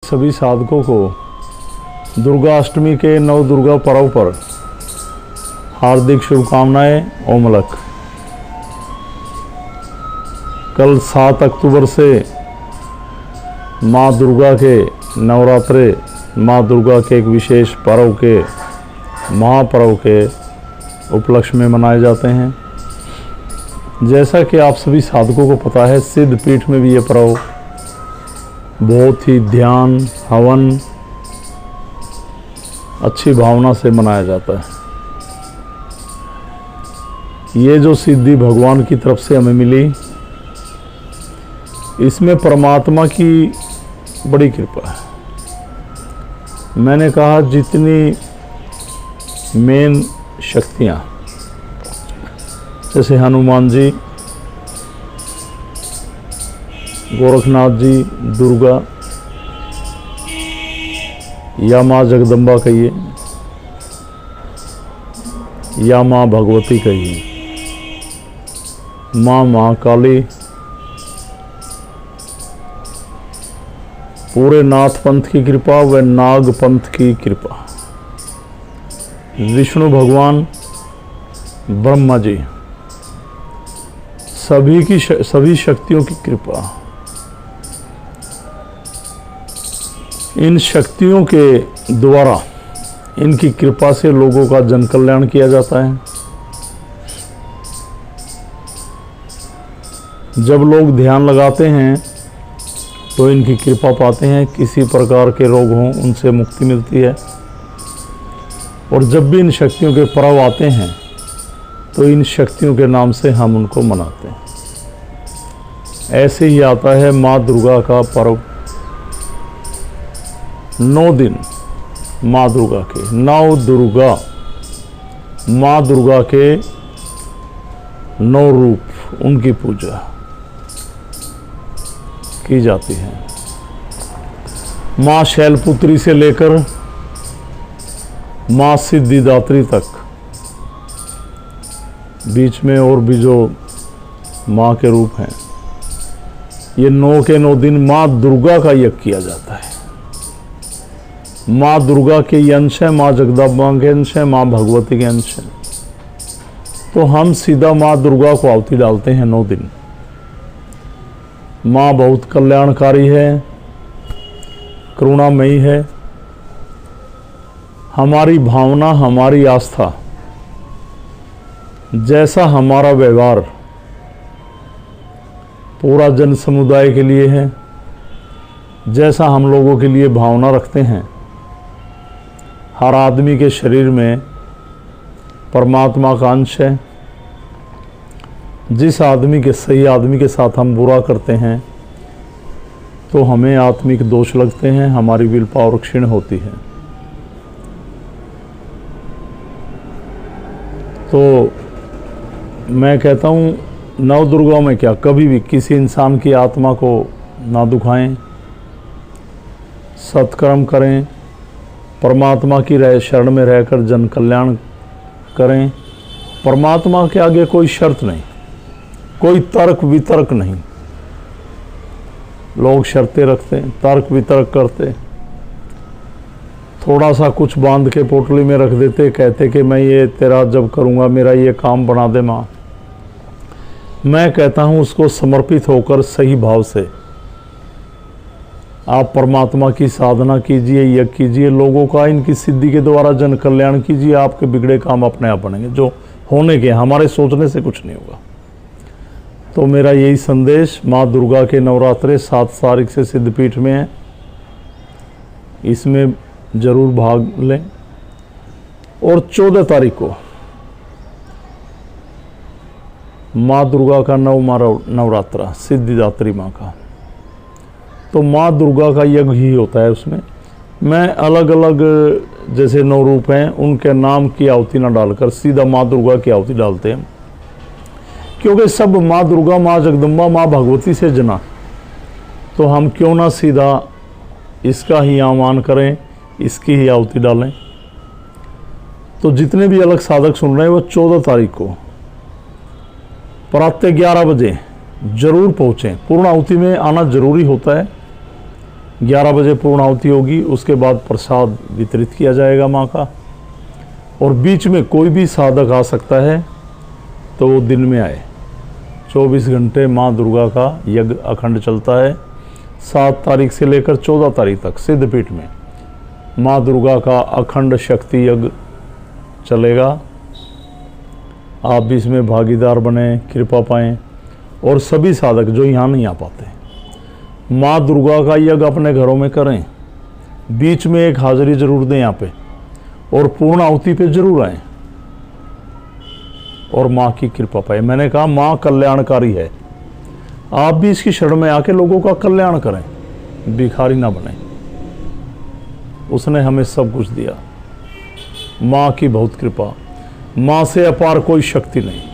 सभी साधकों को दुर्गा अष्टमी के नव दुर्गा पर्व पर हार्दिक शुभकामनाएं। ओमलक। कल 7 अक्टूबर से माँ दुर्गा के नवरात्रे, माँ दुर्गा के एक विशेष पर्व के, महापर्व के उपलक्ष्य में मनाए जाते हैं। जैसा कि आप सभी साधकों को पता है, सिद्ध पीठ में भी ये पर्व बहुत ही ध्यान, हवन, अच्छी भावना से मनाया जाता है। ये जो सिद्धि भगवान की तरफ से हमें मिली, इसमें परमात्मा की बड़ी कृपा है। मैंने कहा जितनी मेन शक्तियाँ, जैसे हनुमान जी, गोरखनाथ जी, दुर्गा या माँ जगदम्बा कहिए या माँ भगवती कहिए, माँ महाकाली, पूरे नाथ पंथ की कृपा व नाग पंथ की कृपा, विष्णु भगवान, ब्रह्मा जी, सभी शक्तियों की कृपा, इन शक्तियों के द्वारा, इनकी कृपा से लोगों का जन कल्याण किया जाता है। जब लोग ध्यान लगाते हैं तो इनकी कृपा पाते हैं, किसी प्रकार के रोग हों उनसे मुक्ति मिलती है। और जब भी इन शक्तियों के पर्व आते हैं तो इन शक्तियों के नाम से हम उनको मनाते हैं। ऐसे ही आता है माँ दुर्गा का पर्व। 9 दिन माँ दुर्गा के, 9 दुर्गा, माँ दुर्गा के 9 रूप, उनकी पूजा की जाती है। माँ शैलपुत्री से लेकर माँ सिद्धिदात्री तक, बीच में और भी जो माँ के रूप हैं, ये 9 के 9 दिन माँ दुर्गा का यज्ञ किया जाता है। माँ दुर्गा के ये अंश है, माँ जगदम्बा के अंश है, माँ भगवती के अंश है। तो हम सीधा माँ दुर्गा को आहुति डालते हैं 9 दिन। माँ बहुत कल्याणकारी है, करुणामयी है। हमारी भावना, हमारी आस्था, जैसा हमारा व्यवहार पूरा जन समुदाय के लिए है, जैसा हम लोगों के लिए भावना रखते हैं, हर आदमी के शरीर में परमात्मा का अंश है। जिस आदमी के, सही आदमी के साथ हम बुरा करते हैं तो हमें आत्मिक दोष लगते हैं, हमारी विल पावर क्षीण होती है। तो मैं कहता हूँ, नव दुर्गा में क्या, कभी भी किसी इंसान की आत्मा को ना दुखाएं, सत्कर्म करें, परमात्मा की शरण में रहकर जन कल्याण करें। परमात्मा के आगे कोई शर्त नहीं, कोई तर्क वितर्क नहीं। लोग शर्तें रखते, तर्क वितर्क करते, थोड़ा सा कुछ बांध के पोटली में रख देते, कहते कि मैं ये तेरा जब करूँगा मेरा ये काम बना दे माँ। मैं कहता हूँ उसको समर्पित होकर सही भाव से आप परमात्मा की साधना कीजिए, यज्ञ कीजिए, लोगों का इनकी सिद्धि के द्वारा जन कल्याण कीजिए। आपके बिगड़े काम अपने आप बनेंगे, जो होने के, हमारे सोचने से कुछ नहीं होगा। तो मेरा यही संदेश, माँ दुर्गा के नवरात्रे 7 तारीख से सिद्धपीठ में है, इसमें ज़रूर भाग लें। और 14 तारीख को माँ दुर्गा का नवरात्रा, सिद्धिदात्री माँ का। तो माँ दुर्गा का यज्ञ ही होता है। उसमें मैं अलग अलग जैसे 9 रूप हैं, उनके नाम की आहुति ना डालकर सीधा माँ दुर्गा की आहुति डालते हैं, क्योंकि सब माँ दुर्गा, माँ जगदम्बा, माँ भगवती से जना। तो हम क्यों ना सीधा इसका ही आह्वान करें, इसकी ही आहुति डालें। तो जितने भी अलग साधक सुन रहे हैं वो 14 तारीख को प्रातः 11 बजे ज़रूर पहुँचें। पूर्ण आहुति में आना जरूरी होता है। 11 बजे पूर्णाहुति होगी, उसके बाद प्रसाद वितरित किया जाएगा माँ का। और बीच में कोई भी साधक आ सकता है तो वो दिन में आए। 24 घंटे माँ दुर्गा का यज्ञ अखंड चलता है। 7 तारीख से लेकर 14 तारीख तक सिद्धपीठ में माँ दुर्गा का अखंड शक्ति यज्ञ चलेगा। आप भी इसमें भागीदार बने, कृपा पाएं। और सभी साधक जो यहाँ नहीं आ पाते, माँ दुर्गा का यज्ञ अपने घरों में करें। बीच में एक हाजिरी जरूर दें यहाँ पे, और पूर्ण आहुति पे जरूर आएं और माँ की कृपा पाए। मैंने कहा माँ कल्याणकारी है, आप भी इसकी शरण में आके लोगों का कल्याण करें, भिखारी ना बने। उसने हमें सब कुछ दिया। माँ की बहुत कृपा, माँ से अपार कोई शक्ति नहीं।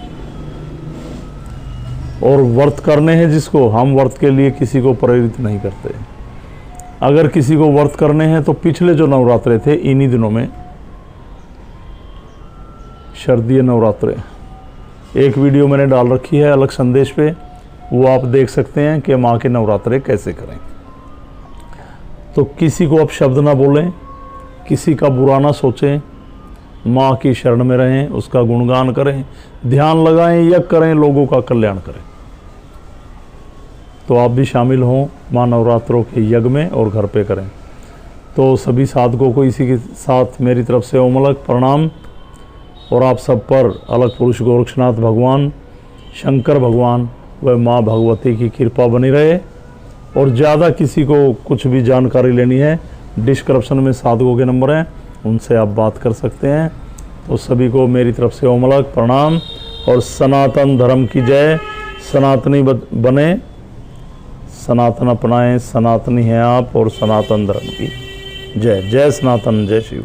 और व्रत करने हैं जिसको, हम व्रत के लिए किसी को प्रेरित नहीं करते। अगर किसी को व्रत करने हैं तो पिछले जो नवरात्रे थे, इन्हीं दिनों में शारदीय नवरात्रे, एक वीडियो मैंने डाल रखी है अलग संदेश पे, वो आप देख सकते हैं कि माँ के नवरात्रे कैसे करें। तो किसी को आप शब्द ना बोलें, किसी का बुरा ना सोचें, माँ की शरण में रहें, उसका गुणगान करें, ध्यान लगाएं, यज्ञ करें, लोगों का कल्याण करें। तो आप भी शामिल हों माँ नवरात्रों के यज्ञ में और घर पे करें। तो सभी साधकों को इसी के साथ मेरी तरफ से ओमलक प्रणाम। और आप सब पर अलग पुरुष गोरक्षनाथ भगवान, शंकर भगवान व माँ भगवती की कृपा बनी रहे। और ज़्यादा किसी को कुछ भी जानकारी लेनी है, डिस्क्रिप्शन में साधकों के नंबर हैं, उनसे आप बात कर सकते हैं। तो सभी को मेरी तरफ से ओमलक प्रणाम और सनातन धर्म की जय। सनातनी बने, सनातन अपनाएं, सनातनी हैं आप, और सनातन धर्म की जय। जय सनातन, जय शिव।